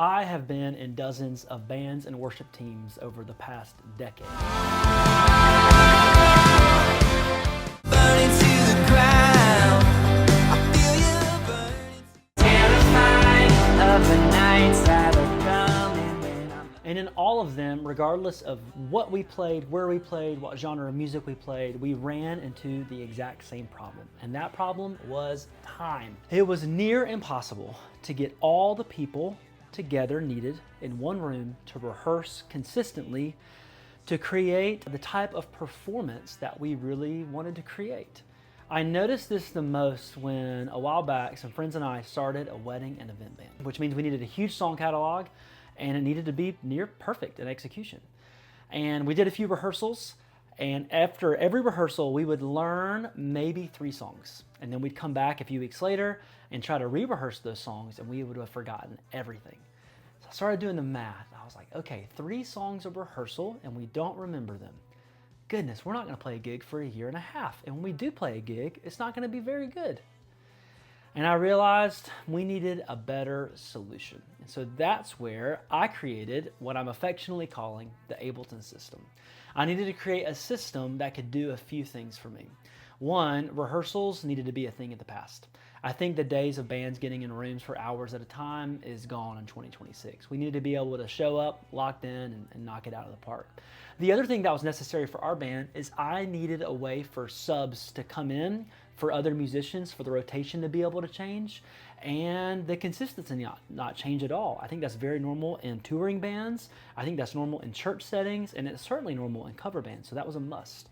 I have been in dozens of bands and worship teams over the past decade. And in all of them, regardless of what we played, where we played, what genre of music we played, we ran into the exact same problem. And that problem was time. It was near impossible to get all the people together needed in one room to rehearse consistently to create the type of performance that we really wanted to create. I noticed this the most when a while back some friends and I started a wedding and event band, which means we needed a huge song catalog and it needed to be near perfect in execution. And we did a few rehearsals, and after every rehearsal we would learn maybe 3 songs, and then we'd come back a few weeks later and try to re-rehearse those songs, and we would have forgotten everything. So I started doing the math. I was like, okay, 3 songs of rehearsal and we don't remember them. Goodness, we're not gonna play a gig for a year and a half. And when we do play a gig, it's not gonna be very good. And I realized we needed a better solution. And so that's where I created what I'm affectionately calling the Ableton system. I needed to create a system that could do a few things for me. One, rehearsals needed to be a thing of the past. I think the days of bands getting in rooms for hours at a time is gone in 2026. We needed to be able to show up, locked in, and knock it out of the park. The other thing that was necessary for our band is I needed a way for subs to come in, for other musicians, for the rotation to be able to change, and the consistency not change at all. I think that's very normal in touring bands. I think that's normal in church settings, and it's certainly normal in cover bands, so that was a must.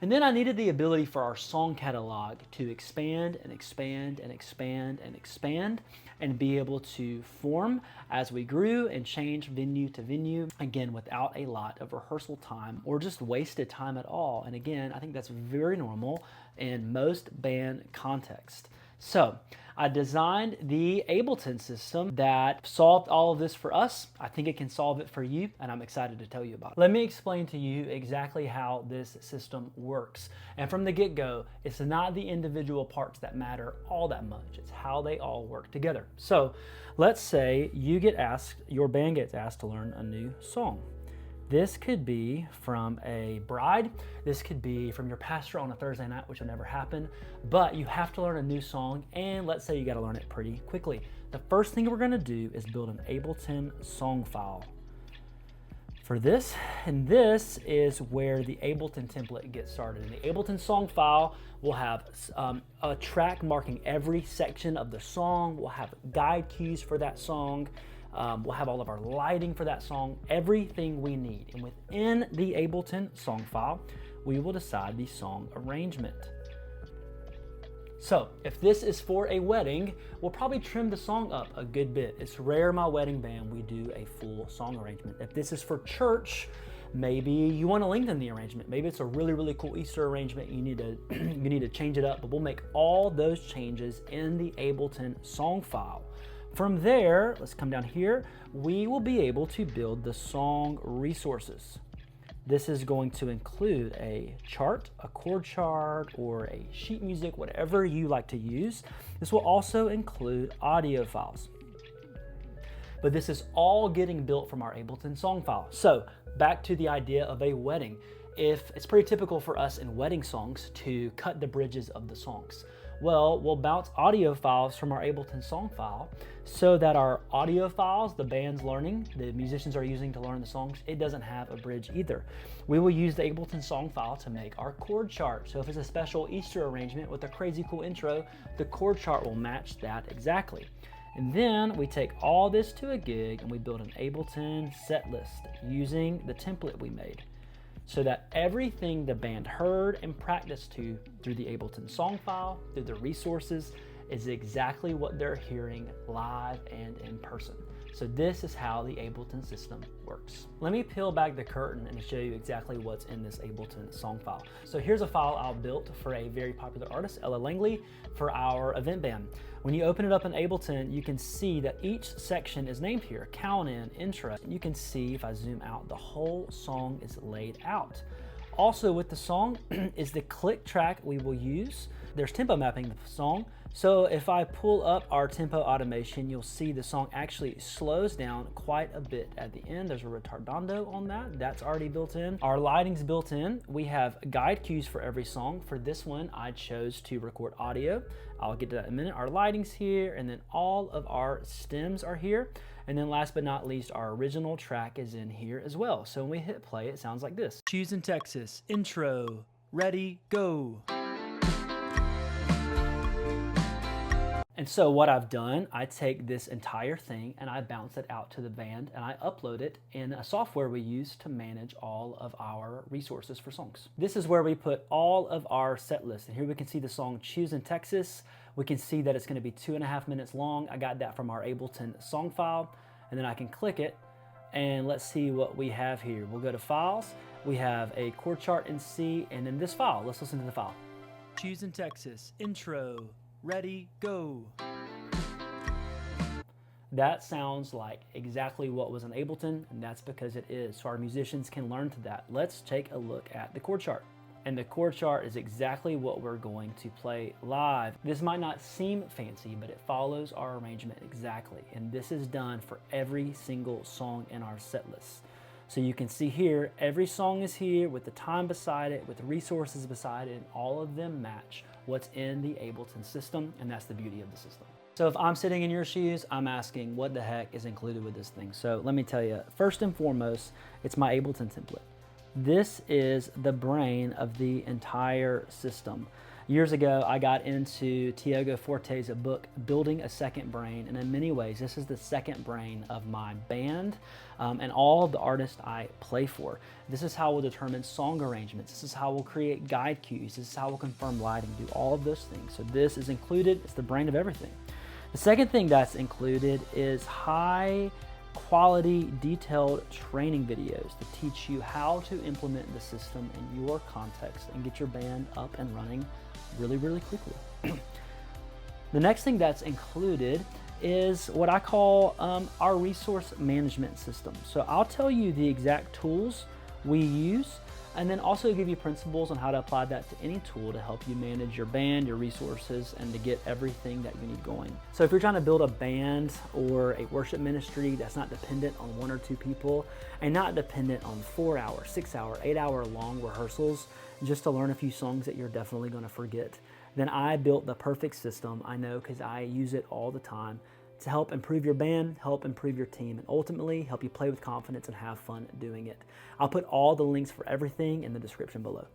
And then I needed the ability for our song catalog to expand and expand and expand and expand and be able to form as we grew and change venue to venue, again, without a lot of rehearsal time or just wasted time at all. And again, I think that's very normal in most band contexts. So I designed the Ableton system that solved all of this for us. I think it can solve it for you, and I'm excited to tell you about it. Let me explain to you exactly how this system works. And from the get-go, it's not the individual parts that matter all that much. It's how they all work together. So let's say your band gets asked to learn a new song. This could be from a bride. This could be from your pastor on a Thursday night, which will never happen, but you have to learn a new song, and let's say you gotta learn it pretty quickly. The first thing we're gonna do is build an Ableton song file for this, and this is where the Ableton template gets started. And the Ableton song file will have a track marking every section of the song. We'll have guide keys for that song. We'll have all of our lighting for that song, everything we need. And within the Ableton song file, we will decide the song arrangement. So if this is for a wedding, we'll probably trim the song up a good bit. It's rare my wedding band we do a full song arrangement. If this is for church, maybe you want to lengthen the arrangement. Maybe it's a really, really cool Easter arrangement. You need to change it up, but we'll make all those changes in the Ableton song file. From there, let's come down here, we will be able to build the song resources. This is going to include a chart, a chord chart, or a sheet music, whatever you like to use. This will also include audio files. But this is all getting built from our Ableton song file. So back to the idea of a wedding. If it's pretty typical for us in wedding songs to cut the bridges of the songs. Well, we'll bounce audio files from our Ableton song file so that our audio files, the band's learning, the musicians are using to learn the songs, it doesn't have a bridge either. We will use the Ableton song file to make our chord chart. So if it's a special Easter arrangement with a crazy cool intro, the chord chart will match that exactly. And then we take all this to a gig and we build an Ableton set list using the template we made, so that everything the band heard and practiced to through the Ableton song file, through the resources, is exactly what they're hearing live and in person. So this is how the Ableton system works. Let me peel back the curtain and show you exactly what's in this Ableton song file. So here's a file I built for a very popular artist, Ella Langley, for our event band. When you open it up in Ableton, you can see that each section is named here, count in, intro. You can see, if I zoom out, the whole song is laid out. Also with the song is the click track we will use There's tempo mapping the song. So if I pull up our tempo automation, you'll see the song actually slows down quite a bit at the end. There's a retardando on that. That's already built in. Our lighting's built in. We have guide cues for every song. For this one, I chose to record audio. I'll get to that in a minute. Our lighting's here, and then all of our stems are here. And then last but not least, our original track is in here as well. So when we hit play, it sounds like this. Choosing Texas, intro, ready, go. And so what I've done, I take this entire thing and I bounce it out to the band and I upload it in a software we use to manage all of our resources for songs. This is where we put all of our set lists. And here we can see the song Choosing Texas. We can see that it's going to be 2.5 minutes long. I got that from our Ableton song file. And then I can click it and let's see what we have here. We'll go to files. We have a chord chart in C and then this file. Let's listen to the file. Choosing Texas, intro, ready, go. That sounds like exactly what was in Ableton, and that's because it is. So our musicians can learn to that. Let's take a look at the chord chart. And the chord chart is exactly what we're going to play live. This might not seem fancy, but it follows our arrangement exactly. And this is done for every single song in our set list. So you can see here, every song is here with the time beside it, with the resources beside it, and all of them match what's in the Ableton system, and that's the beauty of the system. So if I'm sitting in your shoes, I'm asking what the heck is included with this thing. So let me tell you, first and foremost, it's my Ableton template. This is the brain of the entire system. Years ago, I got into Tiago Forte's book, Building a Second Brain, and in many ways, this is the second brain of my band and all of the artists I play for. This is how we'll determine song arrangements. This is how we'll create guide cues. This is how we'll confirm lighting, do all of those things. So this is included. It's the brain of everything. The second thing that's included is high quality, detailed training videos to teach you how to implement the system in your context and get your band up and running really, really quickly. The next thing that's included is what I call our resource management system. So I'll tell you the exact tools we use and then also give you principles on how to apply that to any tool to help you manage your band, your resources, and to get everything that you need going. So if you're trying to build a band or a worship ministry that's not dependent on 1 or 2 people and not dependent on 4-hour, 6-hour, 8-hour long rehearsals just to learn a few songs that you're definitely going to forget, then I built the perfect system. I know because I use it all the time to help improve your band, help improve your team, and ultimately help you play with confidence and have fun doing it. I'll put all the links for everything in the description below.